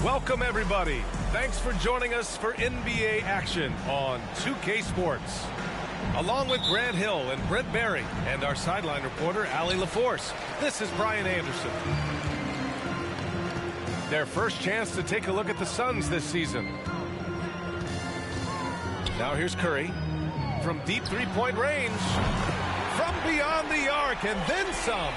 Welcome, everybody. Thanks for joining us for NBA action on 2K Sports. Along with Grant Hill and Brent Berry and our sideline reporter, Allie LaForce, this is Brian Anderson. Their first chance to take a look at the Suns this season. Now here's Curry from deep three-point range. From beyond the arc and then some.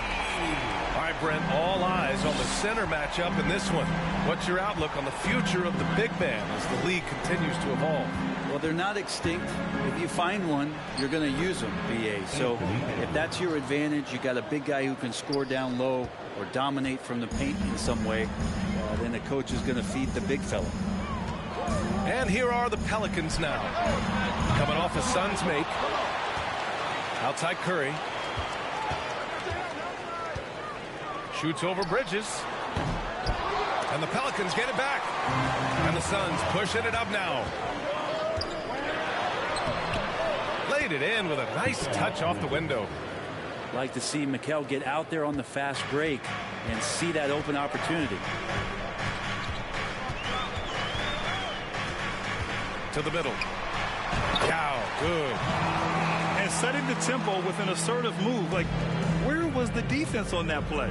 All right, Brent, all eyes on the center matchup in this one. What's your outlook on the future of the big man as the league continues to evolve? Well, they're not extinct. If you find one, you're going to use them, BA. So if that's your advantage, you got a big guy who can score down low or dominate from the paint in some way, then the coach is going to feed the big fella. And here are the Pelicans now. Coming off a Suns make. Outside Curry. Shoots over Bridges. And the Pelicans get it back. And the Suns pushing it up now. Laid it in with a nice touch off the window. Like to see Mikal get out there on the fast break and see that open opportunity. To the middle. Cow, good. And setting the tempo with an assertive move. Like, where was the defense on that play?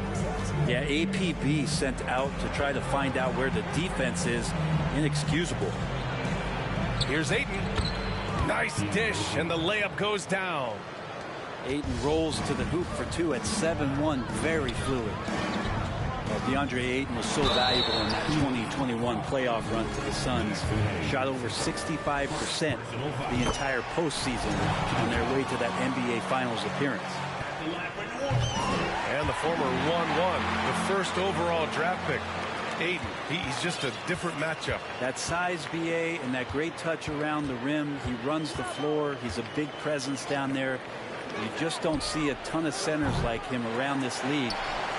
Yeah, APB sent out to try to find out where the defense is. Inexcusable. Here's Ayton. Nice dish, and the layup goes down. Ayton rolls to the hoop for two at 7-1. Very fluid. DeAndre Ayton was so valuable in that 2021 playoff run to the Suns. Shot over 65% the entire postseason on their way to that NBA Finals appearance. And the former 1-1, the first overall draft pick. Ayton, he's just a different matchup. That size, BA, and that great touch around the rim. He runs the floor. He's a big presence down there. You just don't see a ton of centers like him around this league,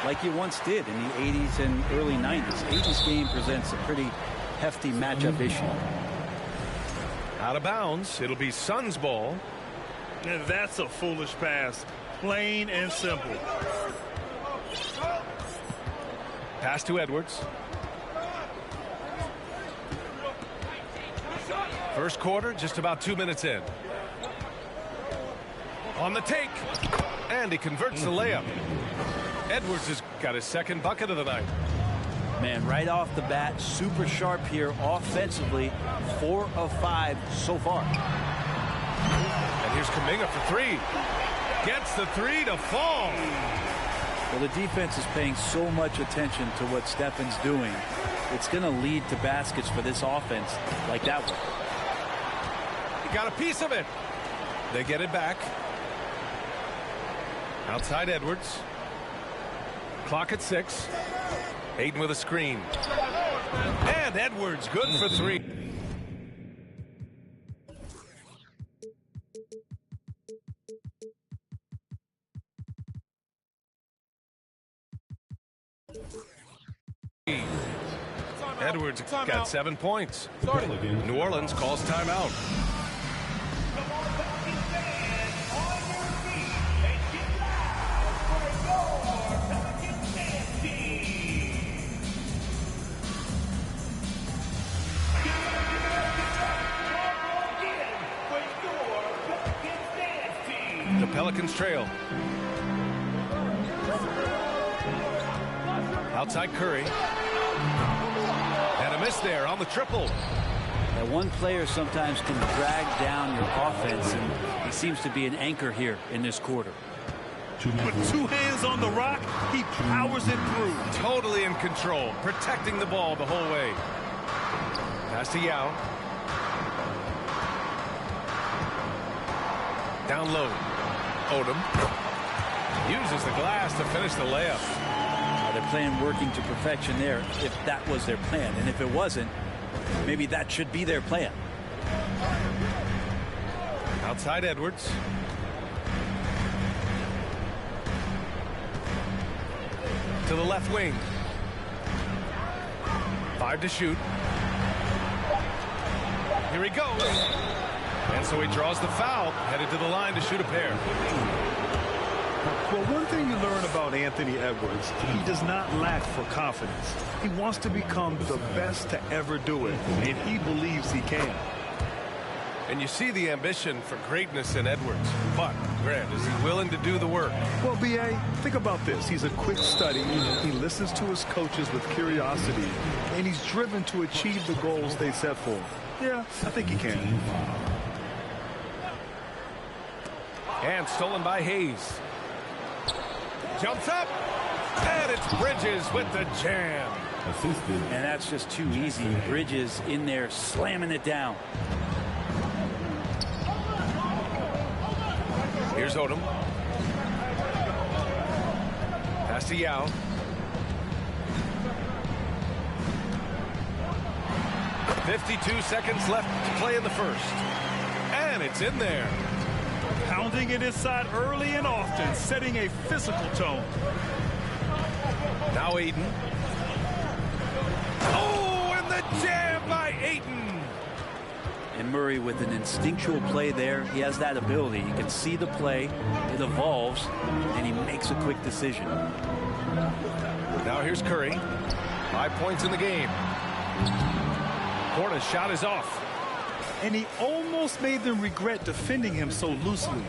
like you once did in the 80s and early 90s. Ayton's game presents a pretty hefty matchup issue. Out of bounds. It'll be Suns ball. And that's a foolish pass. Plain and simple. Pass to Edwards. First quarter, just about 2 minutes in. On the take. And he converts the layup. Edwards has got his second bucket of the night. Man, right off the bat, super sharp here offensively. 4 of 5 so far. And here's Kuminga for three. Gets the three to fall. Well, the defense is paying so much attention to what Stefan's doing. It's going to lead to baskets for this offense like that one. He got a piece of it. They get it back. Outside Edwards. Clock at 6. Ayton with a screen. And Edwards good for three. Edwards got 7 points. New Orleans calls timeout. The Pelicans trail. Outside Curry. And a miss there on the triple. That one player sometimes can drag down your offense, and he seems to be an anchor here in this quarter. With two hands on the rock, he powers it through. Totally in control, protecting the ball the whole way. Pass to Yao. Down low. Odom uses the glass to finish the layup. They're playing working to perfection there, if that was their plan. And if it wasn't, maybe that should be their plan. Outside Edwards. To the left wing. 5 to shoot. Here he goes. And so he draws the foul, headed to the line to shoot a pair. Well, one thing you learn about Anthony Edwards, he does not lack for confidence. He wants to become the best to ever do it, and he believes he can. And you see the ambition for greatness in Edwards. But, Grant, is he willing to do the work? Well, B.A., think about this. He's a quick study. He listens to his coaches with curiosity, and he's driven to achieve the goals they set for him. Yeah, I think he can. And stolen by Hayes. Jumps up, and it's Bridges with the jam. And that's just too easy. Bridges in there slamming it down. Here's Odom. Pass to Yao. .52 seconds left to play in the first. And it's in there. Pounding it inside early and often, setting a physical tone. Now Aiden. Oh, and the jam by Aiden. And Murray with an instinctual play there. He has that ability. You can see the play. It evolves, and he makes a quick decision. Now here's Curry. 5 points in the game. Porter's shot is off. And he almost made them regret defending him so loosely.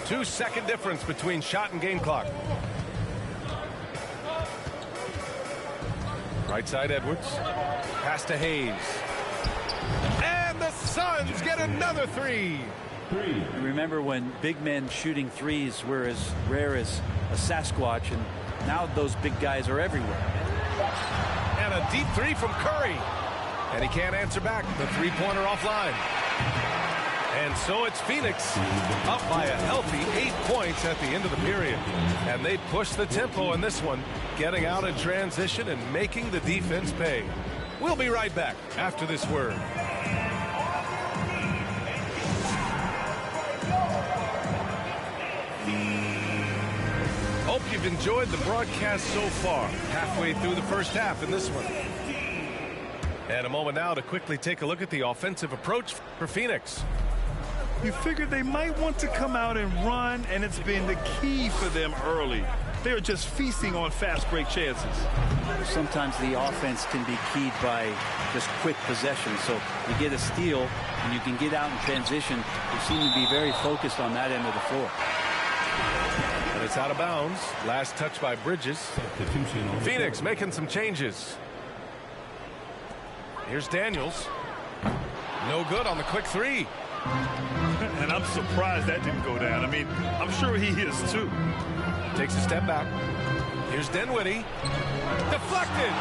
2-second difference between shot and game clock. Right side Edwards. Pass to Hayes. And the Suns get another three. You remember when big men shooting threes were as rare as a Sasquatch, and now those big guys are everywhere. And a deep three from Curry. And he can't answer back. The three-pointer offline. And so it's Phoenix up by a healthy 8 points at the end of the period. And they push the tempo in this one, getting out in transition and making the defense pay. We'll be right back after this word. Hope you've enjoyed the broadcast so far. Halfway through the first half in this one. And a moment now to quickly take a look at the offensive approach for Phoenix. You figured they might want to come out and run, and it's been the key for them early. They're just feasting on fast break chances. Sometimes the offense can be keyed by just quick possession. So you get a steal, and you can get out in transition. They seem to be very focused on that end of the floor. And it's out of bounds. Last touch by Bridges. Phoenix making some changes. Here's Daniels. No good on the quick three. And I'm surprised that didn't go down. I mean, I'm sure he is too. Takes a step back. Here's Dinwiddie. Deflected.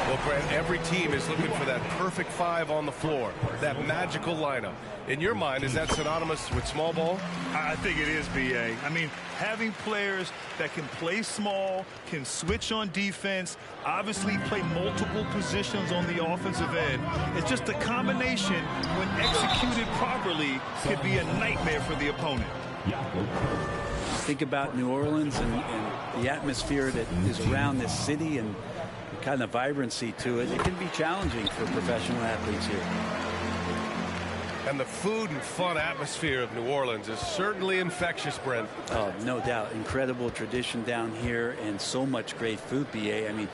Well, Grant, every team is looking for that perfect five on the floor, that magical lineup. In your mind, is that synonymous with small ball? I think it is, B.A. I mean, having players that can play small, can switch on defense, obviously play multiple positions on the offensive end. It's just a combination, when executed properly, could be a nightmare for the opponent. Think about New Orleans and the atmosphere that is around this city and the kind of vibrancy to it. It can be challenging for professional athletes here. And the food and fun atmosphere of New Orleans is certainly infectious, Brent. Oh, no doubt. Incredible tradition down here and so much great food, B.A. I mean,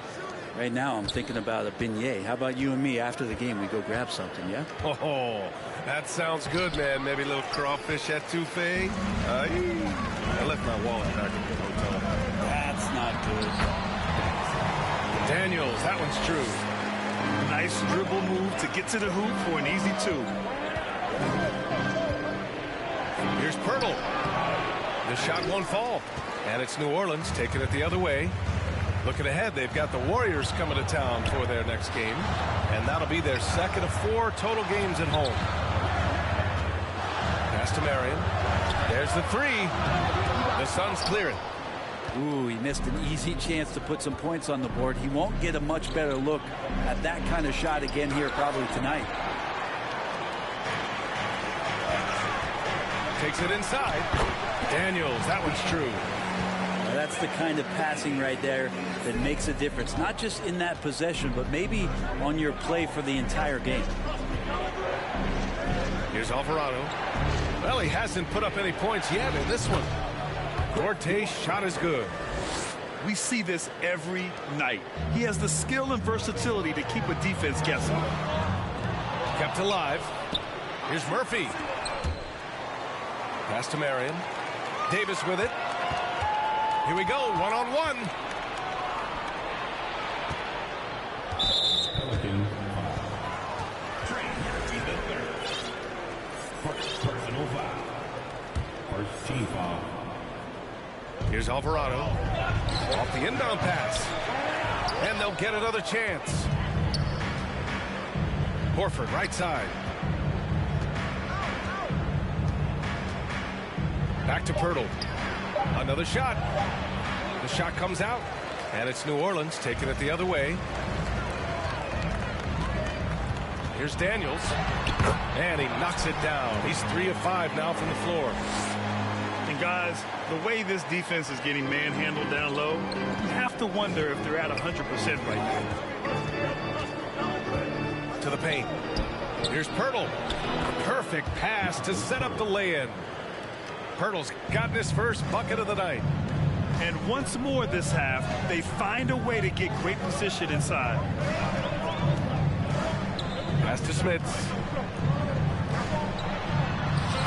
Right now, I'm thinking about a beignet. How about you and me after the game? We go grab something, yeah? Oh, that sounds good, man. Maybe a little crawfish etouffee. I left my wallet back at the hotel. That's not good. Daniels, that one's true. Nice dribble move to get to the hoop for an easy 2. Here's Pirtle. The shot won't fall. And it's New Orleans taking it the other way. Looking ahead, they've got the Warriors coming to town for their next game. And that'll be their second of 4 total games at home. Pass to Marion. There's the 3. The Suns clear it. Ooh, he missed an easy chance to put some points on the board. He won't get a much better look at that kind of shot again here probably tonight. Takes it inside. Daniels, that one's true. Now that's the kind of passing right there that makes a difference. Not just in that possession, but maybe on your play for the entire game. Here's Alvarado. Well, he hasn't put up any points yet in this one. Cortez' shot is good. We see this every night. He has the skill and versatility to keep a defense guessing. Kept alive. Here's Murphy. Pass to Marion. Davis with it. Here we go, one-on-one. Personal foul. First team foul. Here's Alvarado. Off the inbound pass. And they'll get another chance. Horford, right side. Back to Pirtle. Another shot. The shot comes out. And it's New Orleans taking it the other way. Here's Daniels. And he knocks it down. He's 3 of 5 now from the floor. And guys, the way this defense is getting manhandled down low, you have to wonder if they're at 100% right now. To the paint. Here's Pirtle. Perfect pass to set up the lay-in. Pirtle's gotten his first bucket of the night. And once more this half, they find a way to get great position inside. Pass to Smits.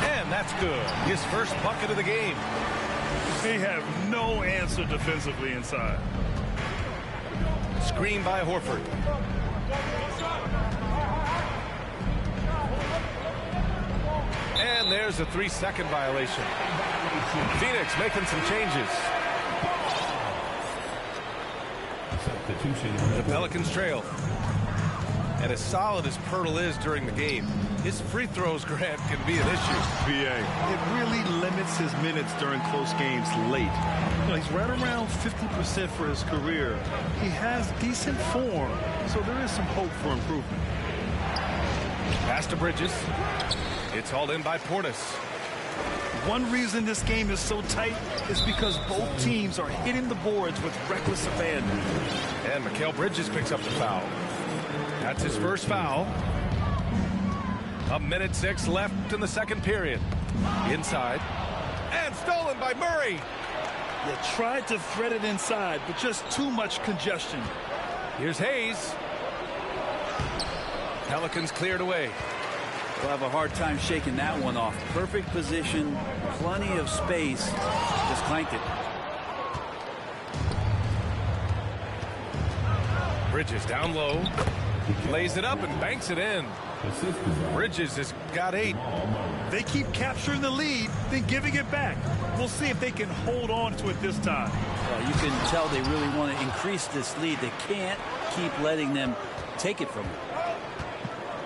And that's good. His first bucket of the game. They have no answer defensively inside. Screen by Horford. And there's a 3-second violation. Phoenix making some changes. The Pelicans trail. And as solid as Pirtle is during the game, his free throws, Grant, can be an issue. BA. It really limits his minutes during close games late. You know, he's right around 50% for his career. He has decent form, so there is some hope for improvement. Pass to Bridges. It's hauled in by Portis. One reason this game is so tight is because both teams are hitting the boards with reckless abandon. And Mikal Bridges picks up the foul. That's his first foul. 1:06 left in the second period. Inside. And stolen by Murray. They tried to thread it inside, but just too much congestion. Here's Hayes. Pelicans cleared away. We'll have a hard time shaking that one off. Perfect position, plenty of space. Just clanked it. Bridges down low. Lays it up and banks it in. Bridges has got 8. They keep capturing the lead, then giving it back. We'll see if they can hold on to it this time. Well, you can tell they really want to increase this lead. They can't keep letting them take it from them.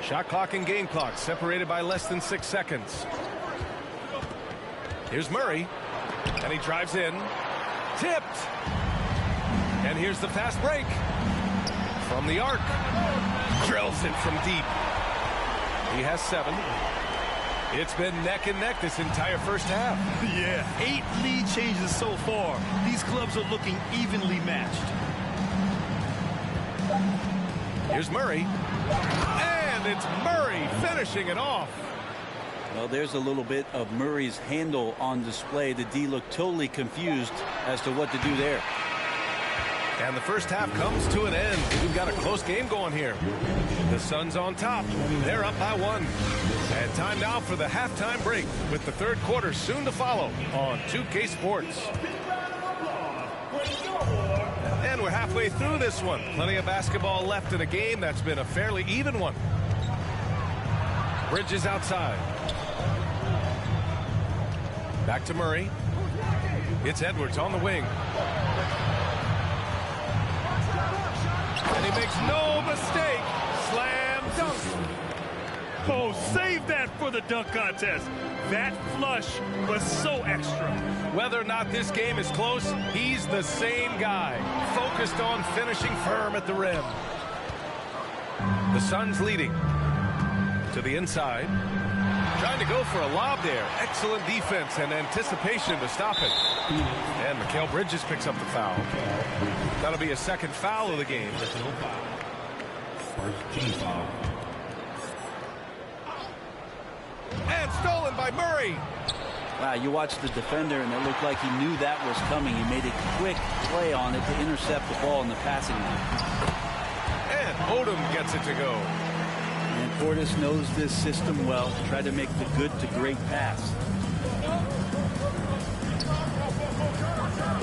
Shot clock and game clock separated by less than 6 seconds. Here's Murray. And he drives in. Tipped. And here's the fast break. From the arc. Drills it from deep. He has 7. It's been neck and neck this entire first half. Yeah, 8 lead changes so far. These clubs are looking evenly matched. Here's Murray. And it's Murray finishing it off. Well, there's a little bit of Murray's handle on display. The D looked totally confused as to what to do there. And the first half comes to an end. We've got a close game going here. The Suns on top. They're up by 1. And time now for the halftime break with the third quarter soon to follow on 2K Sports. And we're halfway through this one. Plenty of basketball left in a game that's been a fairly even one. Bridges outside. Back to Murray. It's Edwards on the wing. And he makes no mistake. Slam dunk. Oh, save that for the dunk contest. That flush was so extra. Whether or not this game is close, he's the same guy. Focused on finishing firm at the rim. The Suns leading. To the inside. Trying to go for a lob there. Excellent defense and anticipation to stop it. And Mikal Bridges picks up the foul. That'll be a second foul of the game. First team foul. And stolen by Murray. Wow, you watched the defender, and it looked like he knew that was coming. He made a quick play on it to intercept the ball in the passing lane. And Odom gets it to go. And Portis knows this system well. Try to make the good to great pass.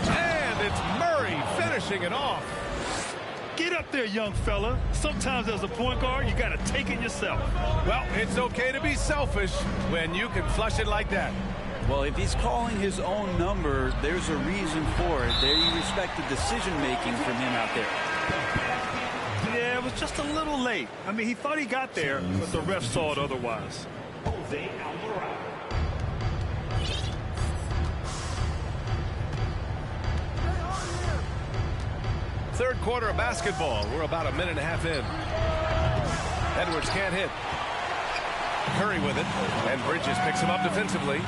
And it's Murray finishing it off. Get up there, young fella. Sometimes as a point guard, you got to take it yourself. Well, it's okay to be selfish when you can flush it like that. Well, if he's calling his own number, there's a reason for it. There you respect the decision-making from him out there. Yeah, it was just a little late. I mean, he thought he got there, but the ref saw it otherwise. Third quarter of basketball. We're about a minute and a half in. Edwards can't hit. Curry with it. And Bridges picks him up defensively.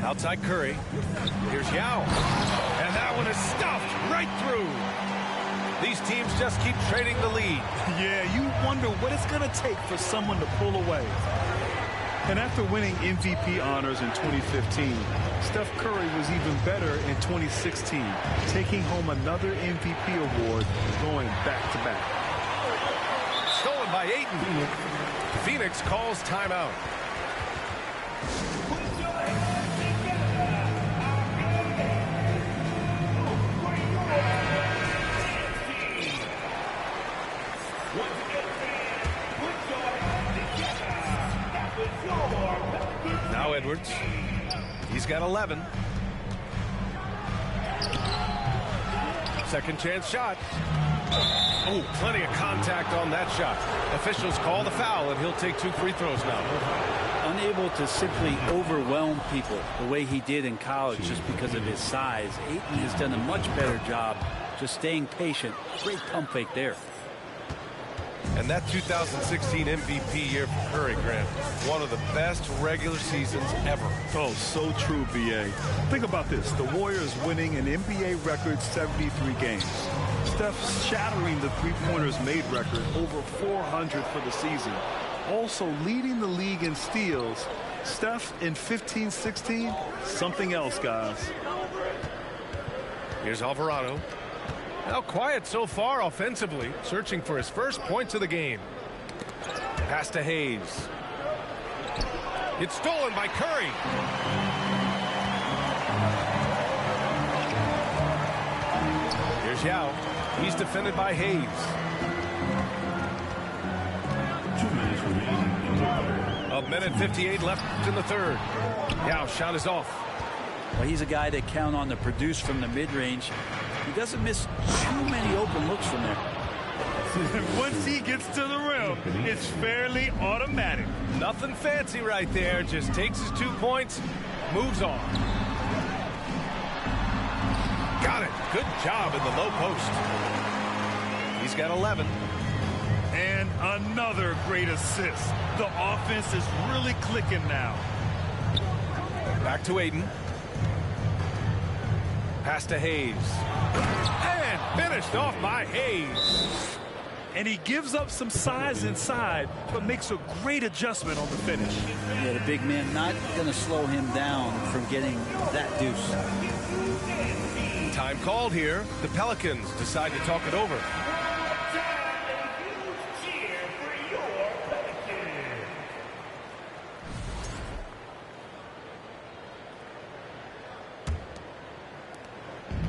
Outside Curry. Here's Yao. And that one is stuffed right through. These teams just keep trading the lead. Yeah, you wonder what it's going to take for someone to pull away. And after winning MVP honors in 2015, Steph Curry was even better in 2016, taking home another MVP award, going back-to-back. Stolen by Ayton. Phoenix calls timeout. Now Edwards. He's got 11. Second chance shot. Oh, plenty of contact on that shot. Officials call the foul, and he'll take 2 free throws now. Unable to simply overwhelm people the way he did in college just because of his size. Ayton has done a much better job just staying patient. Great pump fake there. And that 2016 MVP year for Curry, Grant, one of the best regular seasons ever. Oh, so true, B.A. Think about this. The Warriors winning an NBA record 73 games. Steph shattering the three-pointers made record, over 400 for the season. Also leading the league in steals. Steph in 15-16, something else, guys. Here's Alvarado. Now quiet so far offensively, searching for his first points of the game. Pass to Hayes. It's stolen by Curry. Here's Yao. He's defended by Hayes. 2 minutes remaining in the third. A minute 58 left in the third. Yao shot is off. Well, he's a guy that count on to produce from the mid-range. He doesn't miss too many open looks from there. Once he gets to the rim, it's fairly automatic. Nothing fancy right there. Just takes his 2 points, moves on. Got it. Good job in the low post. He's got 11. And another great assist. The offense is really clicking now. Back to Ayton. Pass to Hayes. And finished off by Hayes. And he gives up some size inside, but makes a great adjustment on the finish. Yeah, the big man not going to slow him down from getting that deuce. Time called here. The Pelicans decide to talk it over.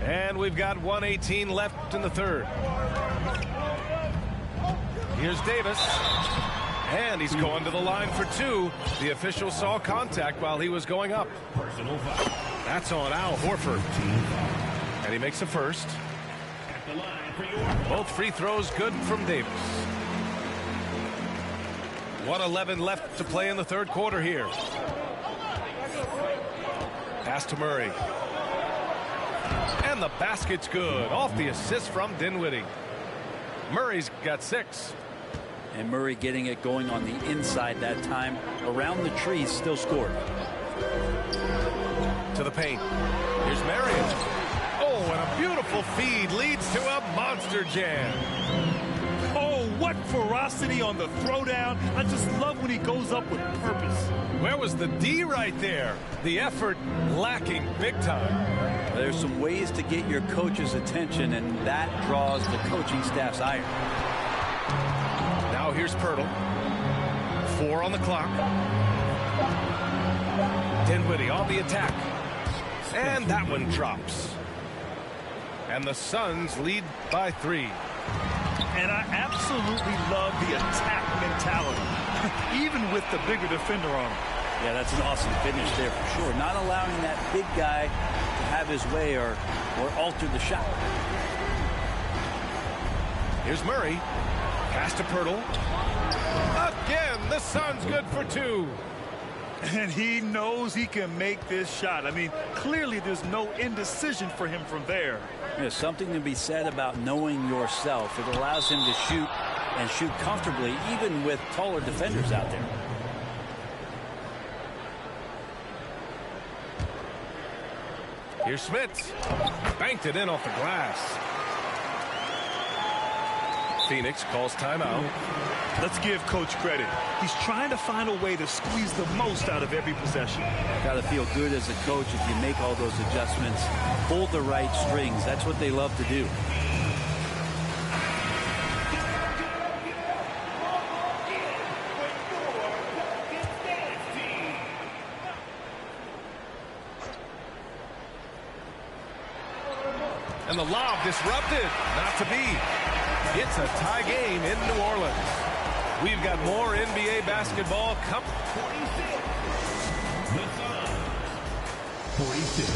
And we've got 1:18 left in the third. Here's Davis. And he's going to the line for two. The official saw contact while he was going up. That's on Al Horford. And he makes the first. Both free throws good from Davis. 1:11 left to play in the third quarter here. Pass to Murray. And the basket's good. Off the assist from Dinwiddie. Murray's got 6. And Murray getting it going on the inside that time. Around the trees, still scored. To the paint. Here's Marion. Oh, and a beautiful feed leads to a monster jam. Oh, what ferocity on the throwdown. I just love when he goes up with purpose. Where was the D right there? The effort lacking big time. There's some ways to get your coach's attention, and that draws the coaching staff's ire. Now here's Pirtle. 4 on the clock. Dinwiddie on the attack. And that one drops. And the Suns lead by 3. And I absolutely love the attack mentality, even with the bigger defender on him. Yeah, that's an awesome finish there for sure. Not allowing that big guy to have his way or alter the shot. Here's Murray. Pass to Pirtle. Again, the Suns good for 2. And he knows he can make this shot. I mean, clearly there's no indecision for him from there. There's something to be said about knowing yourself. It allows him to shoot and shoot comfortably, even with taller defenders out there. Here's Smits. Banked it in off the glass. Phoenix calls timeout. Let's give Coach credit. He's trying to find a way to squeeze the most out of every possession. Got to feel good as a coach if you make all those adjustments. Pull the right strings. That's what they love to do. And the lob disrupted. Not to be. It's a tie game in New Orleans. We've got more NBA basketball coming. 46.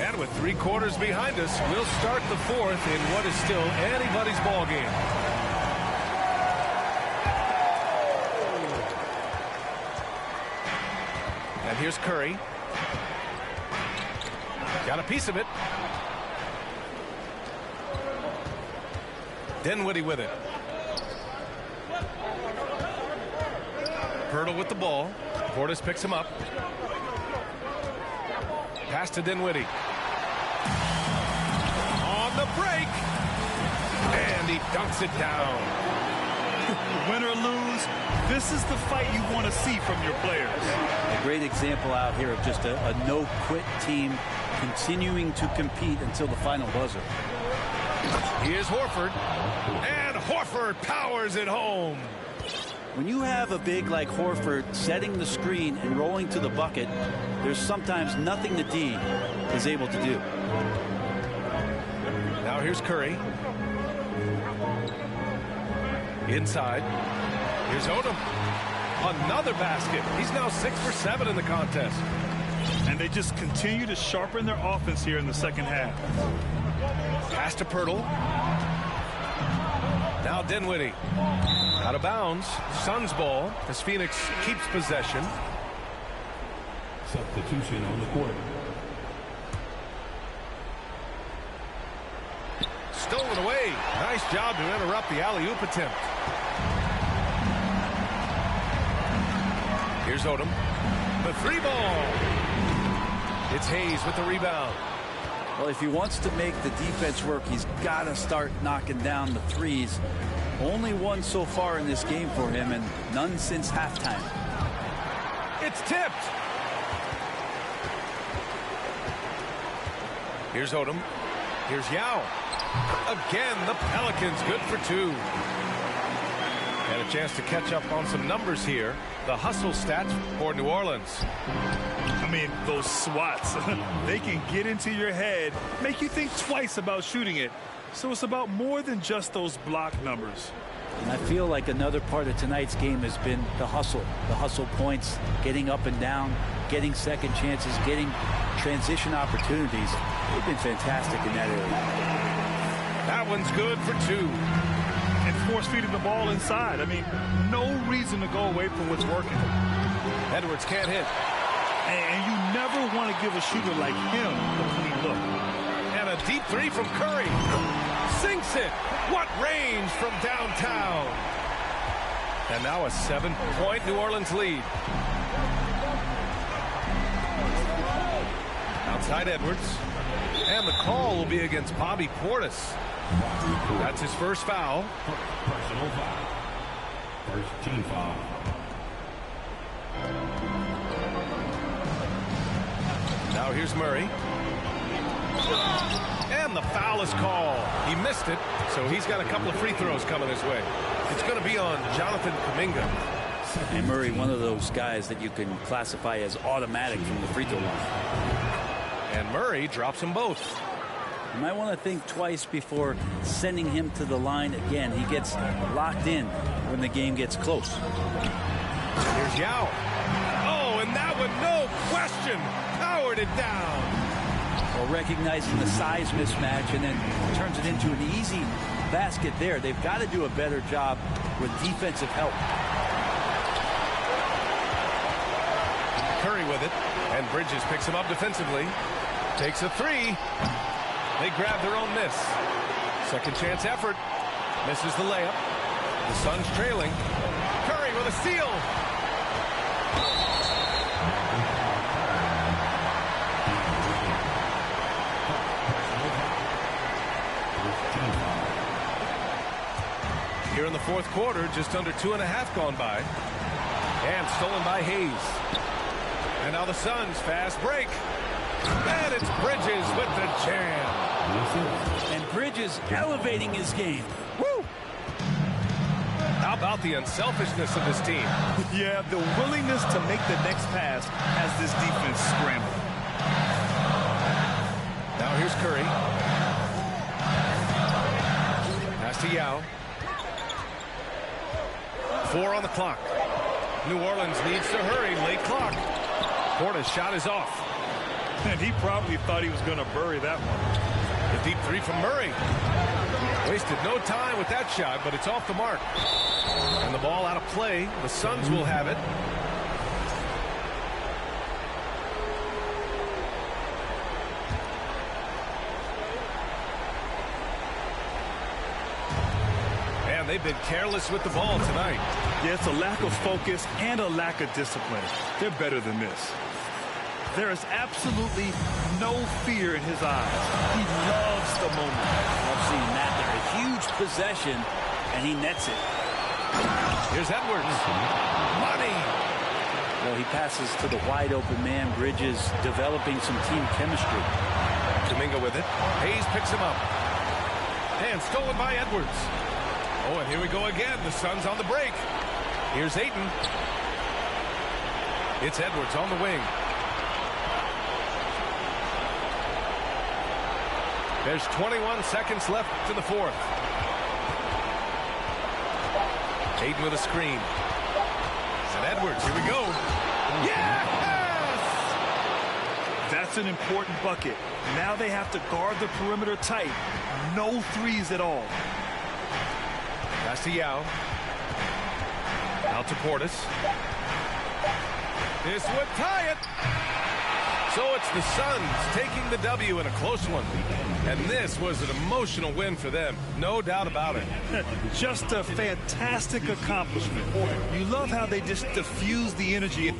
And with 3 quarters behind us, we'll start the 4th in what is still anybody's ball game. And here's Curry. Got a piece of it. Dinwiddie with it. Pirtle with the ball. Portis picks him up. Pass to Dinwiddie. On the break. And he dunks it down. Win or lose, this is the fight you want to see from your players. A great example out here of just a no-quit team continuing to compete until the final buzzer. Here's Horford. And Horford powers it home. When you have a big like Horford setting the screen and rolling to the bucket, there's sometimes nothing the D is able to do. Now here's Curry. Inside. Here's Odom. Another basket. He's now 6 for 7 in the contest. And they just continue to sharpen their offense here in the second half. Pass to Pirtle. Now Dinwiddie. Out of bounds. Suns ball as Phoenix keeps possession. Substitution on the court. Stolen away. Nice job to interrupt the alley-oop attempt. Here's Odom. The 3 ball. It's Hayes with the rebound. Well, if he wants to make the defense work, he's got to start knocking down the threes. Only one so far in this game for him, and none since halftime. It's tipped. Here's Odom. Here's Yao. Again, the Pelicans good for 2. And a chance to catch up on some numbers here. The hustle stats for New Orleans. I mean, those swats, they can get into your head, make you think twice about shooting it. So it's about more than just those block numbers. And I feel like another part of tonight's game has been the hustle points, getting up and down, getting second chances, getting transition opportunities. They've been fantastic in that area. That one's good for 2. And force feeding the ball inside. I mean, no reason to go away from what's working. Edwards can't hit. And you never want to give a shooter like him a clean look. And a deep 3 from Curry. Sinks it. What range from downtown. And now a 7-point New Orleans lead. Outside Edwards. And the call will be against Bobby Portis. That's his first foul. Personal foul. First team foul. Now here's Murray. And the foul is called. He missed it, so he's got a couple of free throws coming his way. It's going to be on Jonathan Kuminga. And Murray, one of those guys that you can classify as automatic from the free throw line. And Murray drops them both. You might want to think twice before sending him to the line again. He gets locked in when the game gets close. Here's Yao. Oh, and that one, no question, powered it down. Well, recognizing the size mismatch and then turns it into an easy basket there. They've got to do a better job with defensive help. Curry with it, and Bridges picks him up defensively. Takes a 3. They grab their own miss. Second chance effort. Misses the layup. The Suns trailing. Curry with a steal. Here in the fourth quarter, just under 2.5 gone by. And stolen by Hayes. And now the Suns fast break. And it's Bridges with the jam. And Bridges elevating his game. Woo! How about the unselfishness of this team? Yeah, the willingness to make the next pass has this defense scrambling. Now here's Curry. Pass to Yao. 4 on the clock. New Orleans needs to hurry. Late clock. Portis' shot is off. And he probably thought he was going to bury that one. The deep 3 from Murray. Wasted no time with that shot, but it's off the mark. And the ball out of play. The Suns will have it. And they've been careless with the ball tonight. Yeah, it's a lack of focus and a lack of discipline. They're better than this. There is absolutely no fear in his eyes. He loves the moment. I've seen that there. A huge possession, and he nets it. Here's Edwards. Money. Well, he passes to the wide open man. Bridges developing some team chemistry. Kuminga with it. Hayes picks him up. And stolen by Edwards. Oh, and here we go again. The Suns on the break. Here's Ayton. It's Edwards on the wing. There's 21 seconds left to the fourth. Ayton with a screen. And Edwards, here we go. Yes! That's an important bucket. Now they have to guard the perimeter tight. No threes at all. Pass to Yao. Out to Portis. This would tie it. So it's the Suns taking the W in a close one. And this was an emotional win for them. No doubt about it. Just a fantastic accomplishment. You love how they just diffuse the energy.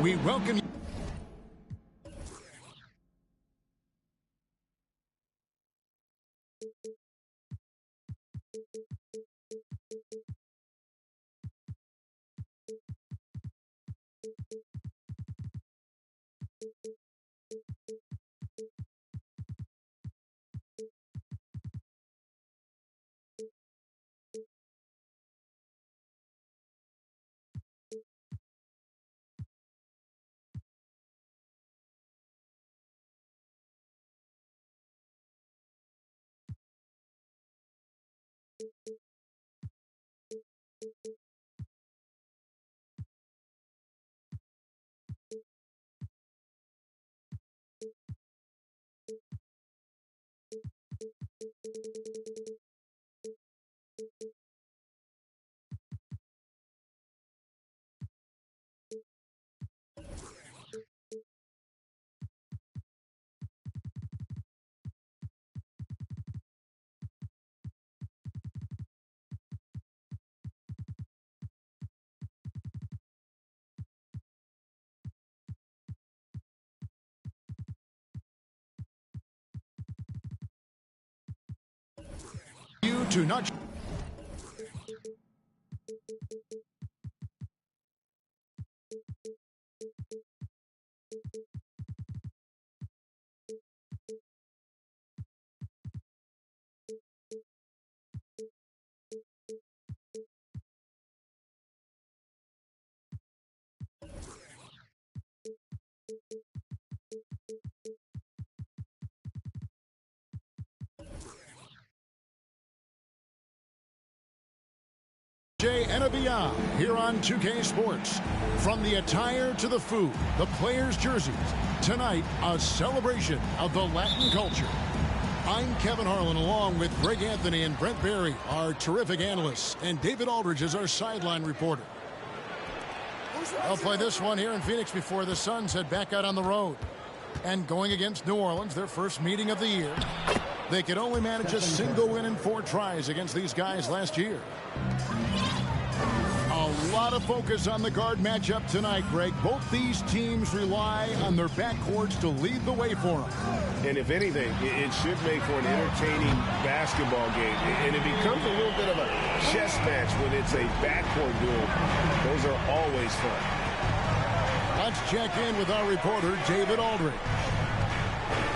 we welcome you. You to not. And beyond here on 2K Sports. From the attire to the food, the players' jerseys, tonight a celebration of the Latin culture. I'm Kevin Harlan along with Greg Anthony and Brent Barry, our terrific analysts, and David Aldridge is our sideline reporter. They'll play this one here in Phoenix before the Suns head back out on the road. And going against New Orleans, their first meeting of the year. They could only manage a single win in 4 tries against these guys last year. A lot of focus on the guard matchup tonight, Greg. Both these teams rely on their backcourts to lead the way for them. And if anything, it should make for an entertaining basketball game. And it becomes a little bit of a chess match when it's a backcourt duel. Those are always fun. Let's check in with our reporter, David Aldridge.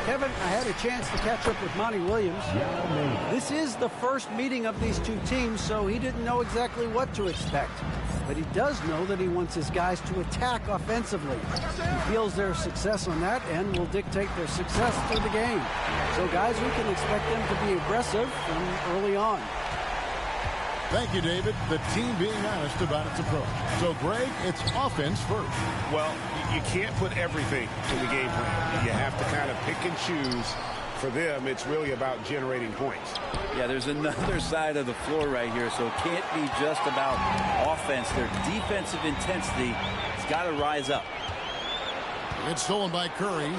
Kevin, I had a chance to catch up with Monty Williams. This is the first meeting of these two teams, so he didn't know exactly what to expect. But he does know that he wants his guys to attack offensively. He feels their success on that end will dictate their success through the game. So, guys, we can expect them to be aggressive from early on. Thank you, David. The team being honest about its approach. So, Greg, it's offense first. Well, you can't put everything in the game plan. You have to kind of pick and choose. For them, it's really about generating points. Yeah, there's another side of the floor right here, so it can't be just about offense. Their defensive intensity has got to rise up. It's stolen by Curry.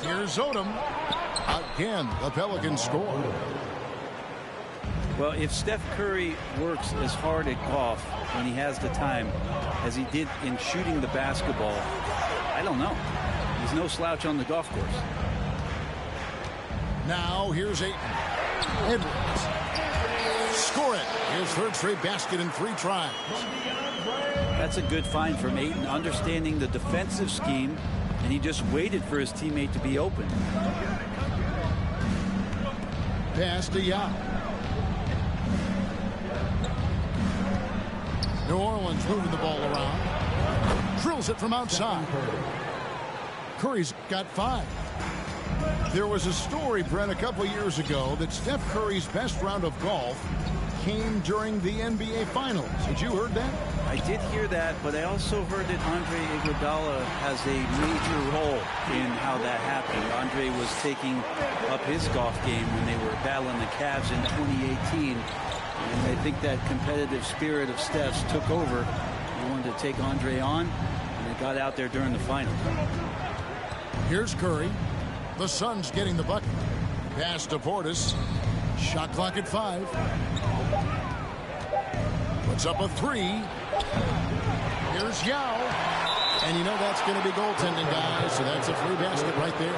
Here's Odom. Again, the Pelicans score. Well, if Steph Curry works as hard at golf when he has the time as he did in shooting the basketball, I don't know. He's no slouch on the golf course. Now here's Ayton. Edwards. Score it. His third straight basket in 3 tries. That's a good find from Ayton, understanding the defensive scheme, and he just waited for his teammate to be open. Pass to Yao. New Orleans moving the ball around. Drills it from outside. Curry's got 5. There was a story, Brent, a couple years ago that Steph Curry's best round of golf came during the NBA Finals. Had you heard that? I did hear that, but I also heard that Andre Iguodala has a major role in how that happened. Andre was taking up his golf game when they were battling the Cavs in 2018. And I think that competitive spirit of Steph's took over. He wanted to take Andre on, and they got out there during the final. Here's Curry. The Suns getting the bucket. Pass to Portis. Shot clock at 5. Puts up a 3. Here's Yao. And you know that's going to be goaltending, guys. So that's a free basket right there.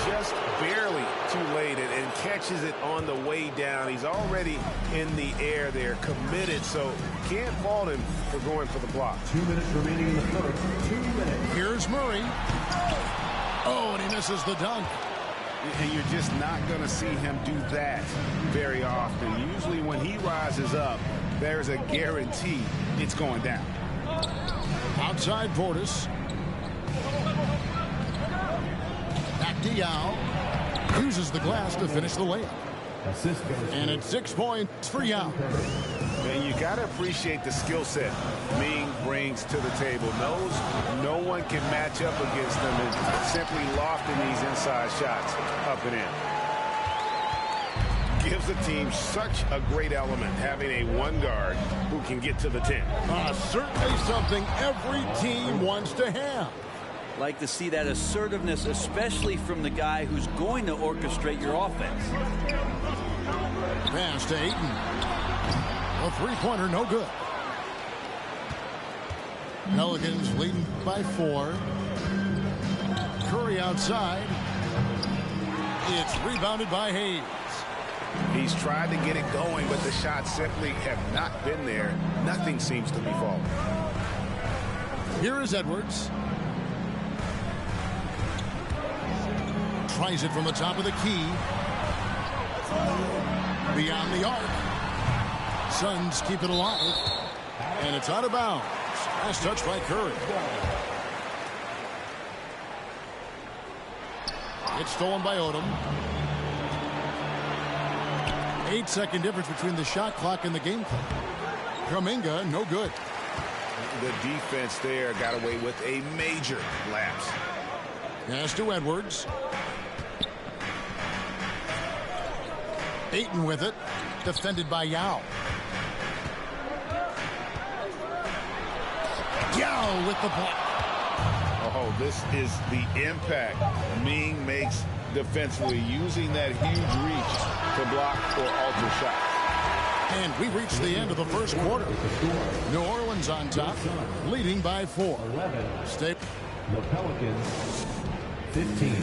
Just barely too late and catches it on the way down. He's already in the air there, committed, so can't fault him for going for the block. 2 minutes remaining in the first. 2 minutes. Here's Murray. Oh, and he misses the dunk. And you're just not going to see him do that very often. Usually when he rises up, there's a guarantee it's going down. Outside Portis. Back to Yao. Uses the glass to finish the layup. And it's 6 points for Yao. And you got to appreciate the skill set Ming brings to the table. Knows no one can match up against them and simply lofting these inside shots up and in. Gives the team such a great element, having a one guard who can get to the 10. Certainly something every team wants to have. Like to see that assertiveness, especially from the guy who's going to orchestrate your offense. Pass to Ayton. A three-pointer, no good. Pelicans leading by 4. Curry outside. It's rebounded by Hayes. He's tried to get it going, but the shots simply have not been there. Nothing seems to be falling. Here is Edwards. Tries it from the top of the key. Beyond the arc. Suns keep it alive. And it's out of bounds. Last touch by Curry. It's stolen by Odom. 8-second difference between the shot clock and the game clock. Kuminga, no good. The defense there got away with a major lapse. Pass to Edwards. Ayton with it. Defended by Yao. Yao with the block. Oh, this is the impact Ming makes defensively, using that huge reach to block or alter shots. And we reach the end of the first quarter. New Orleans on top, leading by 4. 11. Stay. The Pelicans 15.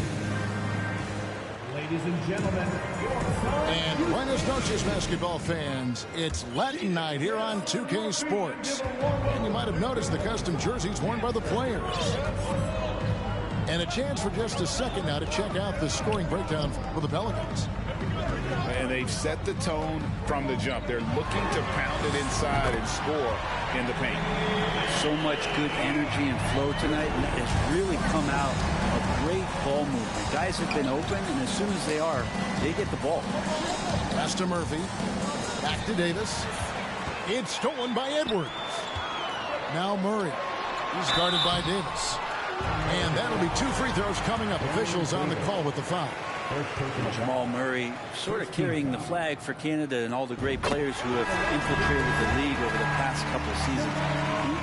Ladies and gentlemen, And buenas noches, basketball fans. It's Latin night here on 2K Sports. And you might have noticed the custom jerseys worn by the players. And a chance for just a second now to check out the scoring breakdown for the Pelicans. And they've set the tone from the jump. They're looking to pound it inside and score in the paint. So much good energy and flow tonight, and it has really come out of great ball movement. Guys have been open, and as soon as they are, they get the ball. Pass to Murphy. Back to Davis. It's stolen by Edwards. Now Murray. He's guarded by Davis. And that'll be 2 free throws coming up. Officials on the call with the foul. Jamal Murray sort of carrying the flag for Canada and all the great players who have infiltrated the league over the past couple of seasons.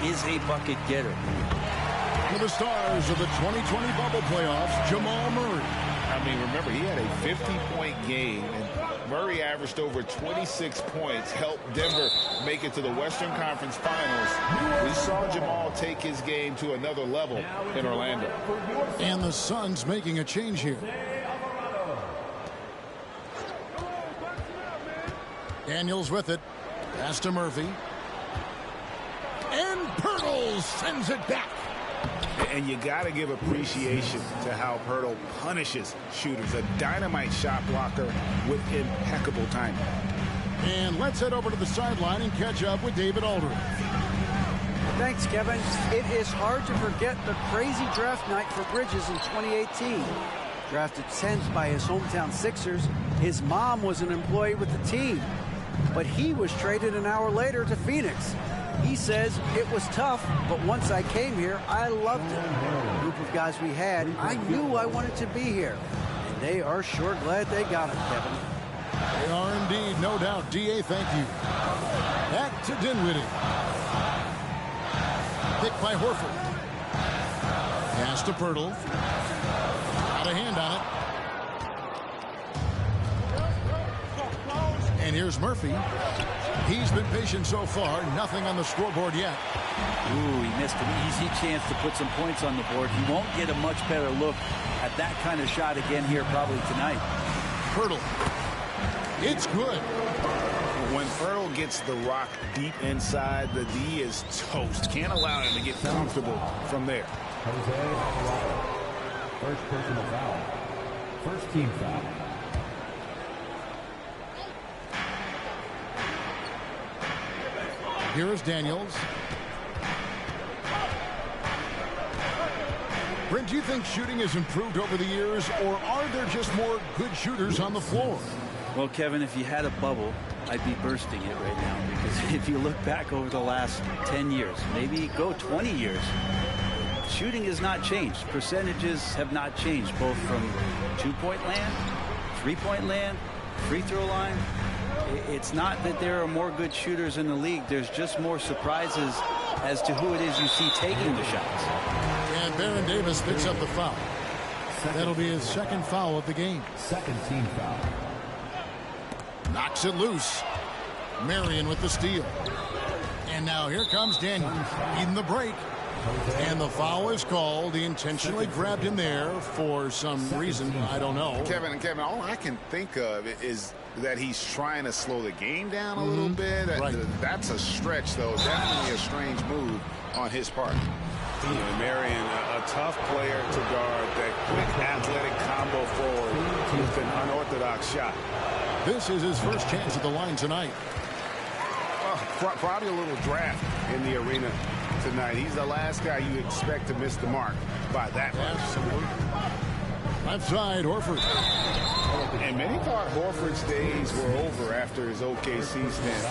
He is a bucket getter. One of the stars of the 2020 bubble playoffs, Jamal Murray. I mean, remember, he had a 50-point game, and Murray averaged over 26 points, helped Denver make it to the Western Conference Finals. We saw Jamal take his game to another level in Orlando. And the Suns making a change here. Daniels with it. Pass to Murphy. And Pirtle sends it back. And you got to give appreciation to how Pirtle punishes shooters. A dynamite shot blocker with impeccable timing. And let's head over to the sideline and catch up with David Aldridge. Thanks, Kevin. It is hard to forget the crazy draft night for Bridges in 2018. Drafted 10th by his hometown Sixers, his mom was an employee with the team. But he was traded an hour later to Phoenix. He says it was tough, but once I came here, I loved it. The group of guys we had, I knew I wanted to be here. And they are sure glad they got him, Kevin. They are indeed, no doubt. D.A., thank you. Back to Dinwiddie. Picked by Horford. Pass to Pirtle. Got a hand on it. And here's Murphy. He's been patient so far. Nothing on the scoreboard yet. Ooh, he missed an easy chance to put some points on the board. He won't get a much better look at that kind of shot again here probably tonight. Hurdle. It's good. When Fertile gets the rock deep inside, the D is toast. Can't allow him to get comfortable from there. First personal foul. First team foul. Here is Daniels. Brent, do you think shooting has improved over the years, or are there just more good shooters on the floor? Well, Kevin, if you had a bubble, I'd be bursting it right now, because if you look back over the last 10 years, maybe go 20 years, shooting has not changed. Percentages have not changed, both from two-point land, three-point land, free throw line. It's not that there are more good shooters in the league. There's just more surprises as to who it is you see taking the shots. And Baron Davis picks up the foul. That'll be his second foul of the game. Second team foul. Knocks it loose. Marion with the steal. And now here comes Daniels in the break. And the foul is called. He intentionally grabbed him there for some reason. I don't know. Kevin, all I can think of is that he's trying to slow the game down a little bit. Right. That's a stretch, though. Definitely a strange move on his part. Marion, a tough player to guard. That quick athletic combo forward with an unorthodox shot. This is his first chance at the line tonight. Probably a little draft in the arena tonight. He's the last guy you expect to miss the mark by that much. Absolutely. Left side, Horford. And many thought Horford's days were over after his OKC stint,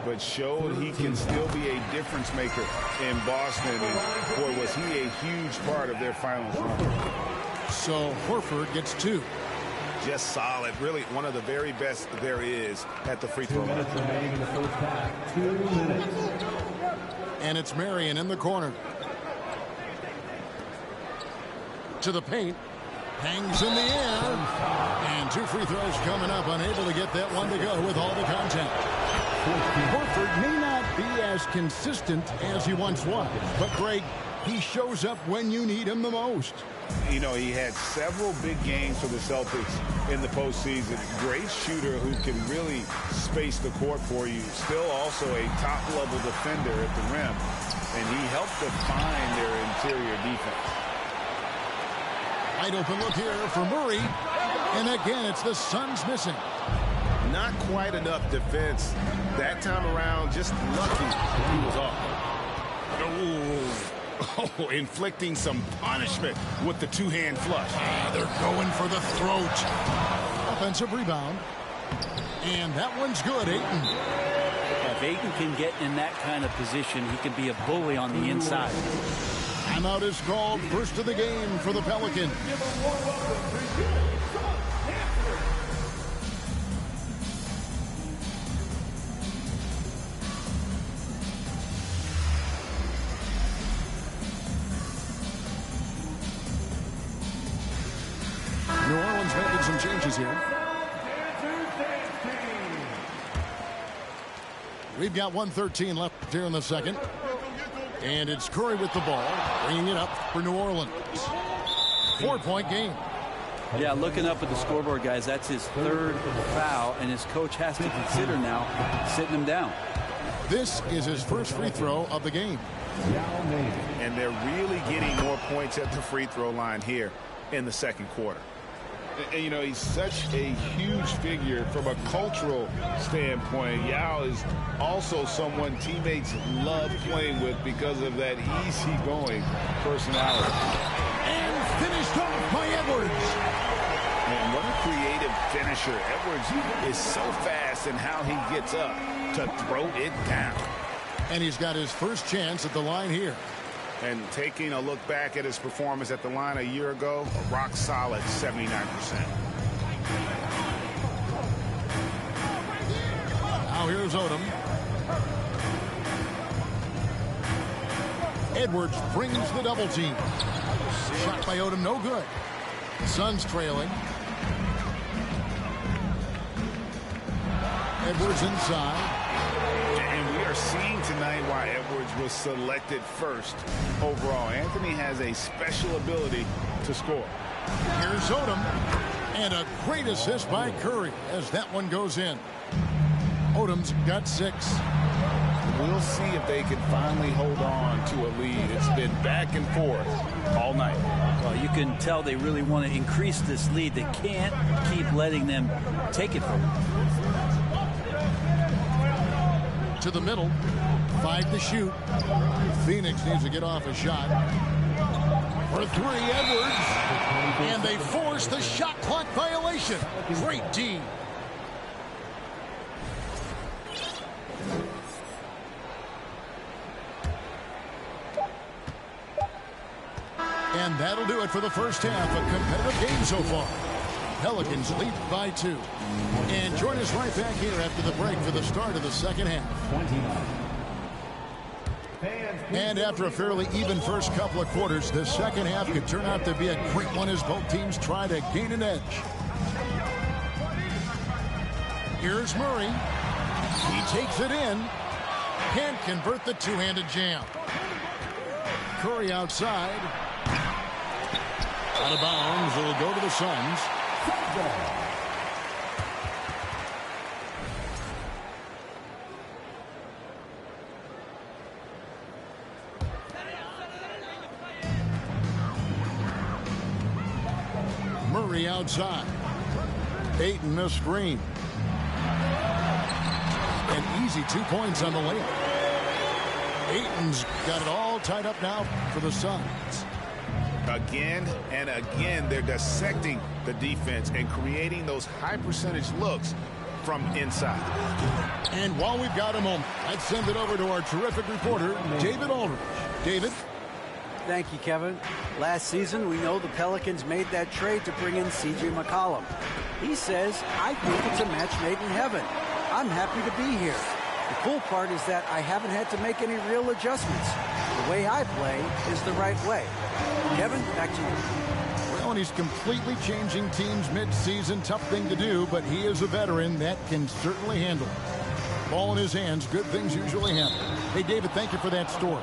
but showed he can still be a difference maker in Boston. And boy, was he a huge part of their finals run. So Horford gets 2. Just solid. Really one of the very best there is at the free throw line. 2 minutes remaining in the first half. 2 minutes. And it's Marion in the corner. To the paint. Hangs in the air. And 2 free throws coming up. Unable to get that one to go with all the contact. Horford may not be as consistent as he once was. But, Greg, he shows up when you need him the most. You know, he had several big games for the Celtics in the postseason. Great shooter who can really space the court for you. Still also a top-level defender at the rim. And he helped define their interior defense. Wide open look here for Murray. And again, it's the Suns missing. Not quite enough defense. That time around, just lucky he was off. Oh, inflicting some punishment with the two-hand flush. They're going for the throat. Offensive rebound. And that one's good, Ayton. If Ayton can get in that kind of position, he can be a bully on the inside. Timeout is called. First of the game for the Pelicans. New Orleans making some changes here. We've got 1:13 left here in the second. And it's Curry with the ball, bringing it up for New Orleans. 4-point game. Yeah, looking up at the scoreboard, guys, that's his third foul, and his coach has to consider now sitting him down. This is his first free throw of the game. And they're really getting more points at the free throw line here in the second quarter. And, you know, he's such a huge figure from a cultural standpoint. Yao is also someone teammates love playing with because of that easygoing personality. And finished off by Edwards. And what a creative finisher. Edwards is so fast in how he gets up to throw it down. And he's got his first chance at the line here. And taking a look back at his performance at the line a year ago, a rock solid 79%. Now here's Odom. Edwards brings the double team. Shot by Odom, no good. The Suns trailing. Edwards inside. are seeing tonight why Edwards was selected first overall. Anthony has a special ability to score. Here's Odom. And a great assist by Curry as that one goes in. Odom's got 6. We'll see if they can finally hold on to a lead. It's been back and forth all night. Well, you can tell they really want to increase this lead. They can't keep letting them take it from them. To the middle. 5 to shoot. Phoenix needs to get off a shot. For 3, Edwards. And they force the shot clock violation. Great D. And that'll do it for the first half. A competitive game so far. Pelicans lead by 2. And join us right back here after the break for the start of the second half. 29. And after a fairly even first couple of quarters, the second half could turn out to be a great one as both teams try to gain an edge. Here's Murray. He takes it in. Can't convert the two-handed jam. Curry outside. Out of bounds. It'll go to the Suns. Murray outside. Ayton a screen. An easy 2 points on the layup. Ayton's got it all tied up now for the Suns. Again and again, they're dissecting the defense and creating those high percentage looks from inside. And while we've got a moment, let's send it over to our terrific reporter, David Aldridge. David? Thank you, Kevin. Last season, we know the Pelicans made that trade to bring in C.J. McCollum. He says, I think it's a match made in heaven. I'm happy to be here. The cool part is that I haven't had to make any real adjustments. The way I play is the right way. Kevin, back to you. Well, and he's completely changing teams mid-season. Tough thing to do, but he is a veteran that can certainly handle it. Ball in his hands, good things usually happen. Hey, David, thank you for that story.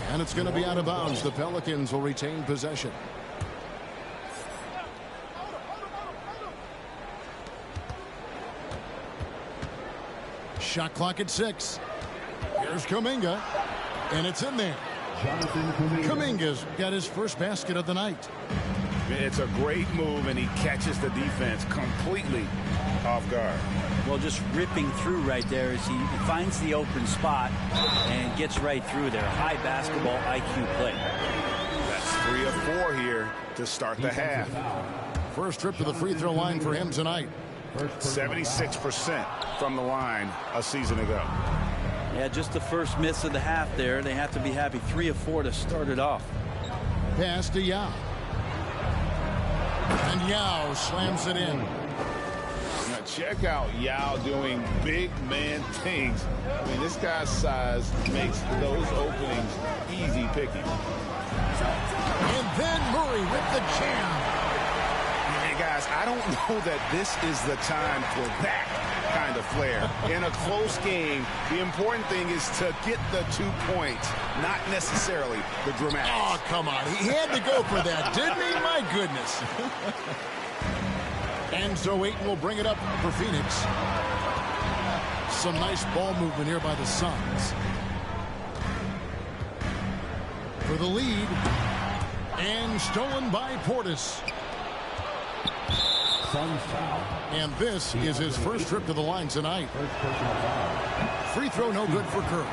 And it's going to be out of bounds. The Pelicans will retain possession. Shot clock at 6. Here's Kuminga. And it's in there. Kuminga's got his first basket of the night. It's a great move, and he catches the defense completely off guard. Well, just ripping through right there as he finds the open spot and gets right through there. High basketball IQ play. That's 3 of 4 here to start the half. First trip to the free throw line for him tonight. 76% from the line a season ago. Yeah, just the first miss of the half there. They have to be happy. 3 of 4 to start it off. Pass to Yao. And Yao slams it in. Now check out Yao doing big man things. I mean, this guy's size makes those openings easy picking. And then Murray with the jam. Hey, guys, I don't know that this is the time for that kind of flair. In a close game, the important thing is to get the 2 points, not necessarily the dramatics. Oh, come on. He had to go for that, didn't he? My goodness. And so Ayton will bring it up for Phoenix. Some nice ball movement here by the Suns. For the lead. And stolen by Portis. And this is his first trip to the line tonight. Free throw no good for Curry.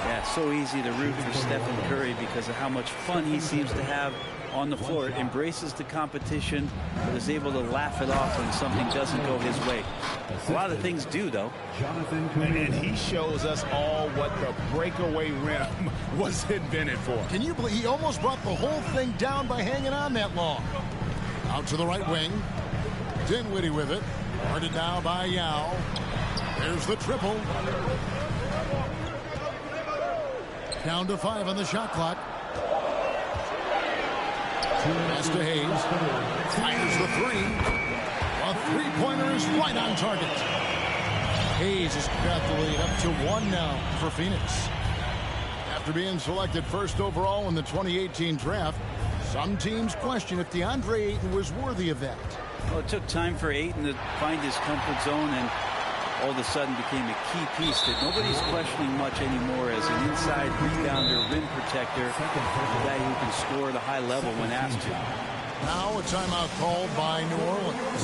Yeah, so easy to root for Stephen Curry because of how much fun he seems to have on the floor. Embraces the competition, but is able to laugh it off when something doesn't go his way. A lot of things do, though. And he shows us all what the breakaway rim was invented for. Can you believe he almost brought the whole thing down by hanging on that long? Out to the right wing. Dinwiddie with it. Guarded now by Yao. There's the triple. Down to 5 on the shot clock. Pass to Hayes. Fires the 3. A three-pointer is right on target. Hayes has got the lead up to 1 now for Phoenix. After being selected first overall in the 2018 draft, some teams question if DeAndre Ayton was worthy of that. Well, it took time for Ayton to find his comfort zone, and all of a sudden became a key piece that nobody's questioning much anymore as an inside rebounder, rim protector, a guy who can score at a high level when asked to. Now a timeout called by New Orleans.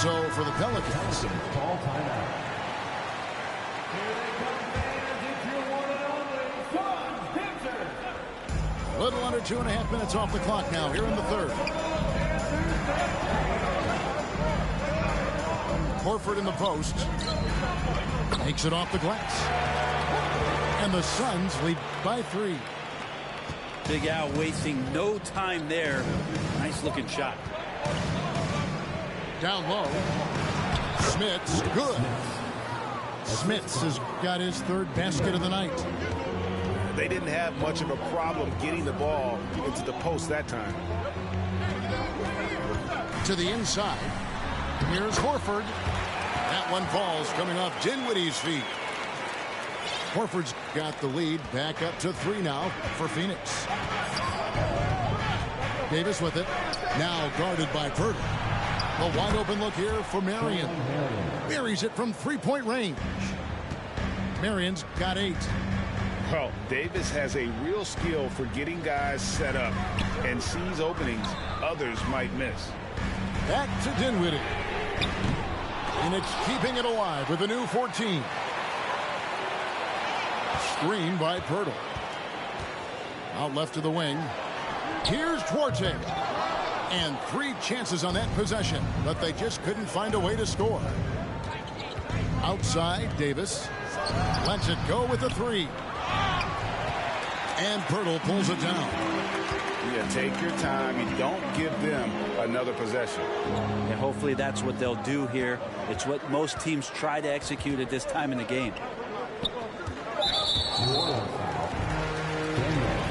So for the Pelicans, Ball timeout. a little under 2.5 minutes off the clock now here in the third. Horford in the post. Takes it off the glass. And the Suns lead by 3. Big Al wasting no time there. Nice looking shot. Down low. Smith's good. Smith's has got his 3rd basket of the night. They didn't have much of a problem getting the ball into the post that time. To the inside. Here's Horford. That one falls coming off Dinwiddie's feet. Horford's got the lead back up to 3 now for Phoenix. Davis with it. Now guarded by Pirtle. The wide open look here for Marion. Buries it from 3-point range. Marion's got 8. Well, Davis has a real skill for getting guys set up and sees openings others might miss. Back to Dinwiddie. Phoenix keeping it alive with a new 14. Screen by Pirtle. Out left to the wing. Here's Duarte. And 3 chances on that possession, but they just couldn't find a way to score. Outside, Davis lets it go with a 3. And Pirtle pulls it down. Yeah, take your time. You don't give them another possession. And hopefully that's what they'll do here. It's what most teams try to execute at this time in the game.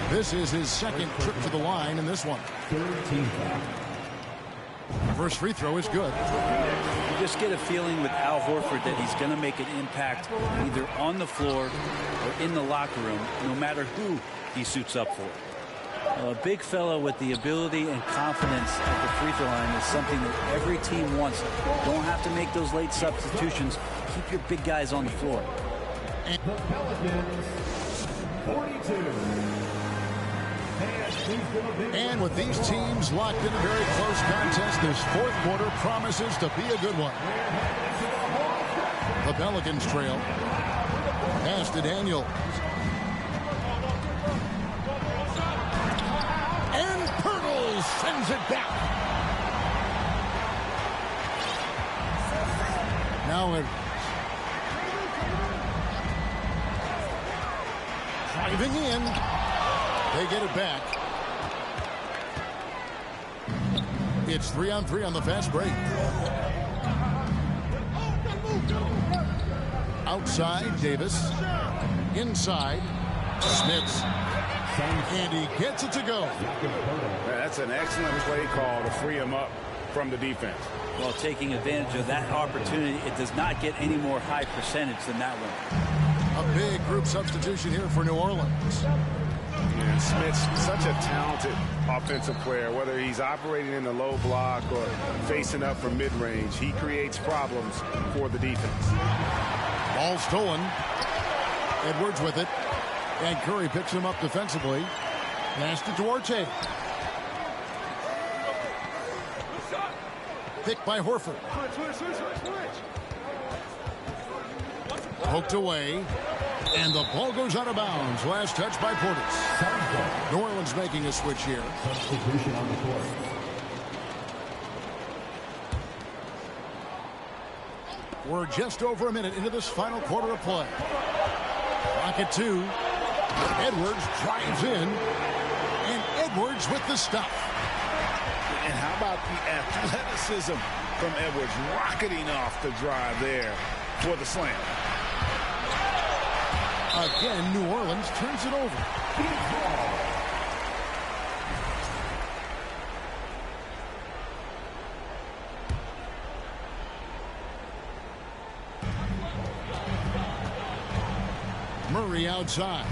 This is his 2nd trip to the line in this one. 13 foul. First free throw is good. You just get a feeling with Al Horford that he's going to make an impact either on the floor or in the locker room, no matter who he suits up for. A big fella with the ability and confidence at the free throw line is something that every team wants. Don't have to make those late substitutions. Keep your big guys on the floor. The Pelicans, 42. And with these teams locked in a very close contest, this 4th quarter promises to be a good one. The Pelicans trail. Pass to Daniels. And Pirtle sends it back. Now it driving in. They get it back. It's 3-on-3 on the fast break. Outside, Davis. Inside, Smith. And he gets it to go. That's an excellent play call to free him up from the defense. Well, taking advantage of that opportunity, it does not get any more high percentage than that one. A big group substitution here for New Orleans. And Smith's such a talented offensive player. Whether he's operating in the low block or facing up from mid-range, he creates problems for the defense. Ball stolen. Edwards with it. And Curry picks him up defensively. Pass to Duarte. Picked by Horford. Poked away. And the ball goes out of bounds. Last touch by Portis. New Orleans making a switch here. Substitution on the court. We're just over a minute into this final quarter of play. Clock at 2. Edwards drives in. And Edwards with the stuff. And how about the athleticism from Edwards rocketing off the drive there for the slam. Again, New Orleans turns it over. Murray outside.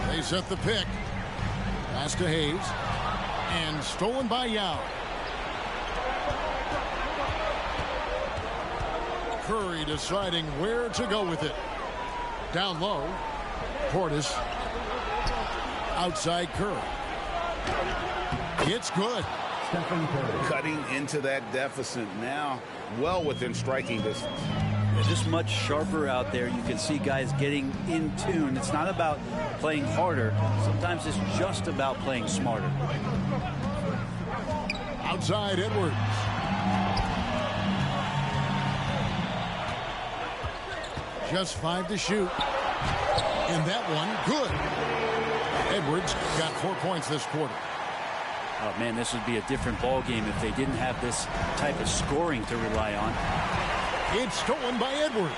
They set the pick. Pass to Hayes. And stolen by Yao. Curry deciding where to go with it. Down low. Portis. Outside Curry. It's good. Cutting into that deficit now, well within striking distance. They're just much sharper out there. You can see guys getting in tune. It's not about playing harder. Sometimes it's just about playing smarter. Outside Edwards. Just 5 to shoot. And that one, good. Edwards got 4 points this quarter. Oh, man, this would be a different ball game if they didn't have this type of scoring to rely on. It's stolen by Edwards.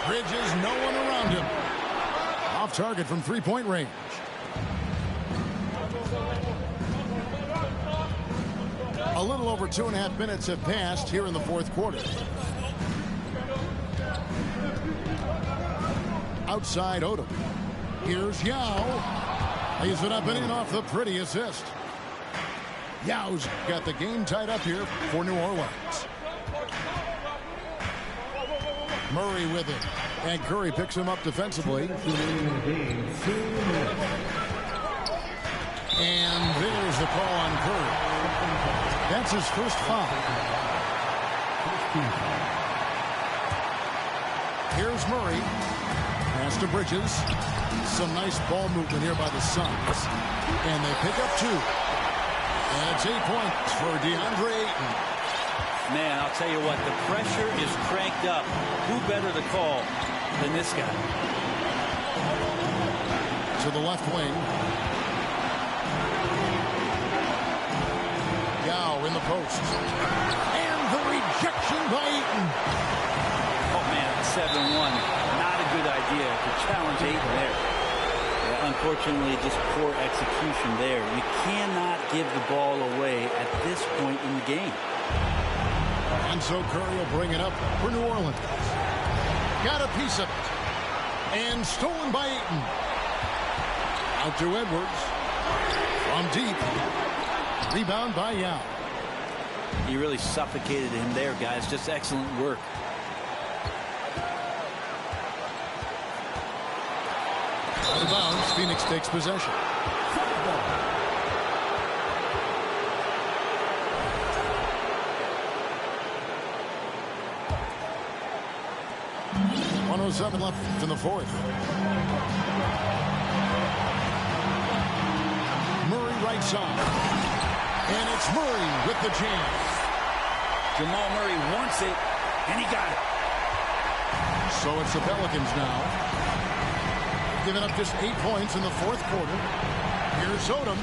Bridges, no one around him. Off target from three-point range. A little over 2.5 minutes have passed here in the fourth quarter. Outside Odom. Here's Yao. Lays it up and in off the pretty assist. Yao's got the game tied up here for New Orleans. Murray with it. And Curry picks him up defensively. And there's the call on Curry. That's his first foul. Here's Murray. Pass to Bridges. Some nice ball movement here by the Suns. And they pick up 2. And it's 8 points for DeAndre Ayton. Man, I'll tell you what, the pressure is cranked up. Who better to call than this guy? To the left wing. Yao in the post. And the rejection by Ayton. Oh, man, 7-1. Not a good idea to challenge Ayton there. Yeah, unfortunately, just poor execution there. You cannot give the ball away at this point in the game. And so Curry will bring it up for New Orleans. Got a piece of it. And stolen by Ayton. Out to Edwards. From deep. Rebound by Yao. He really suffocated him there, guys. Just excellent work. Out of bounds, Phoenix takes possession. .107 left in the fourth. Murray right side. And it's Murray with the jam. Jamal Murray wants it, and he got it. So it's the Pelicans now. Giving up just 8 points in the fourth quarter. Here's Odom.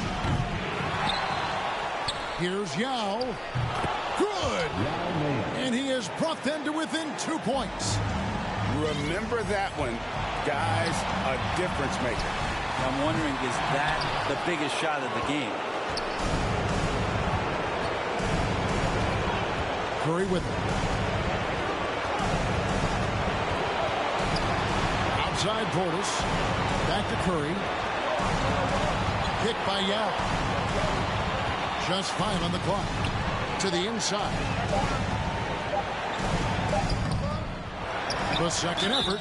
Here's Yao. Good. And he has brought them to within 2 points. Remember that one, guys, a difference maker. I'm wondering, is that the biggest shot of the game? Curry with it. Outside Portis. Back to Curry. Pick by Yao. Just 5 on the clock. To the inside. The second effort.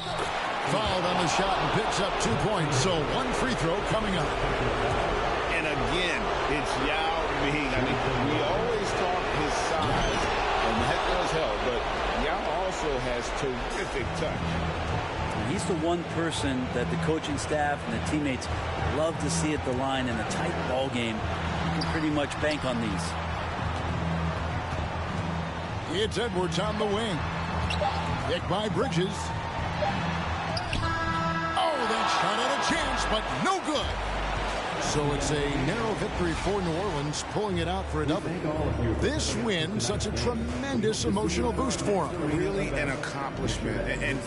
Fouled on the shot and picks up 2 points. So 1 free throw coming up. And again, it's Yao Ming. I mean, we always talk his size, and that does help, but Yao also has terrific touch. And he's the one person that the coaching staff and the teammates love to see at the line in a tight ball game. You can pretty much bank on these. It's Edwards on the wing. Pick by Bridges. Oh, that shot had a chance, but no good. So it's a narrow victory for New Orleans, pulling it out for a double. This win, such a tremendous emotional boost for them. Really an accomplishment. And